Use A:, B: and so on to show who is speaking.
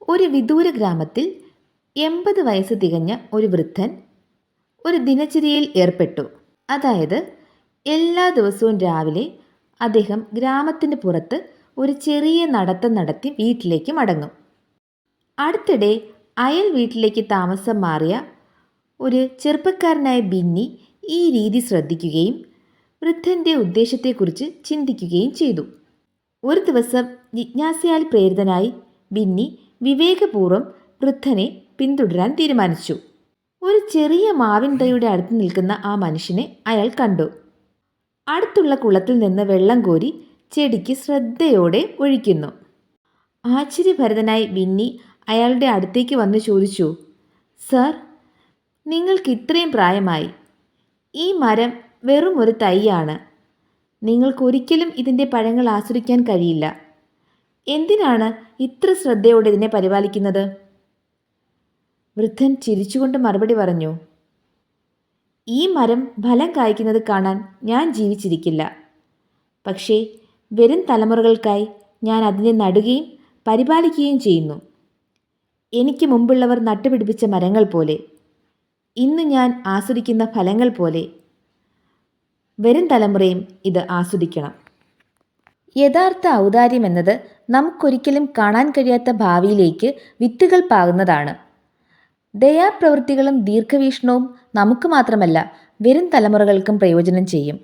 A: ഒരു വിദൂര ഗ്രാമത്തിൽ 80 വയസ്സ് തികഞ്ഞ ഒരു വൃദ്ധൻ ഒരു ദിനചര്യയിൽ ഏർപ്പെട്ടു. അതായത് എല്ലാ ദിവസവും രാവിലെ അദ്ദേഹം ഗ്രാമത്തിന് പുറത്ത് ഒരു ചെറിയ നടത്തം നടത്തി വീട്ടിലേക്ക് മടങ്ങും. അടുത്തിടെ അയൽ വീട്ടിലേക്ക് താമസം മാറിയ ഒരു ചെറുപ്പക്കാരനായ ബിന്നി ഈ രീതി ശ്രദ്ധിക്കുകയും വൃദ്ധൻ്റെ ഉദ്ദേശത്തെക്കുറിച്ച് ചിന്തിക്കുകയും ചെയ്തു. ഒരു ദിവസം ജിജ്ഞാസയാൽ പ്രേരിതനായി ബിന്നി വിവേകപൂർവ്വം വൃദ്ധനെ പിന്തുടരാൻ തീരുമാനിച്ചു. ഒരു ചെറിയ മാവിൻ തൈയുടെ അടുത്ത് നിൽക്കുന്ന ആ മനുഷ്യനെ അയാൾ കണ്ടു. അടുത്തുള്ള കുളത്തിൽ നിന്ന് വെള്ളം കോരി ചെടിക്ക് ശ്രദ്ധയോടെ ഒഴിക്കുന്നു. ആശ്ചര്യഭരിതനായി ബിന്നി അയാളുടെ അടുത്തേക്ക് വന്ന് ചോദിച്ചു, "സർ, നിങ്ങൾക്ക് ഇത്രയും പ്രായമായി. ഈ മരം വെറും ഒരു തൈയാണ്. നിങ്ങൾക്കൊരിക്കലും ഇതിൻ്റെ പഴങ്ങൾ ആസ്വദിക്കാൻ കഴിയില്ല. എന്തിനാണ് ഇത്ര ശ്രദ്ധയോടെ ഇതിനെ പരിപാലിക്കുന്നത്?" വൃദ്ധൻ ചിരിച്ചുകൊണ്ട് മറുപടി പറഞ്ഞു, "ഈ മരം ഫലം കായ്ക്കുന്നത് കാണാൻ ഞാൻ ജീവിച്ചിരിക്കില്ല. പക്ഷേ വരും തലമുറകൾക്കായി ഞാൻ അതിനെ നടുകയും പരിപാലിക്കുകയും ചെയ്യുന്നു. എനിക്ക് മുമ്പുള്ളവർ നട്ടുപിടിപ്പിച്ച മരങ്ങൾ പോലെ, ഇന്ന് ഞാൻ ആസ്വദിക്കുന്ന ഫലങ്ങൾ പോലെ വരും തലമുറയും ഇത് ആസ്വദിക്കണം." യഥാർത്ഥ ഔദാര്യം എന്നത് നമുക്കൊരിക്കലും കാണാൻ കഴിയാത്ത ഭാവിയിലേക്ക് വിത്തുകൾ പാകുന്നതാണ്. ദയാപ്രവൃത്തികളും ദീർഘവീക്ഷണവും നമുക്ക് മാത്രമല്ല വരും തലമുറകൾക്കും പ്രയോജനം ചെയ്യും.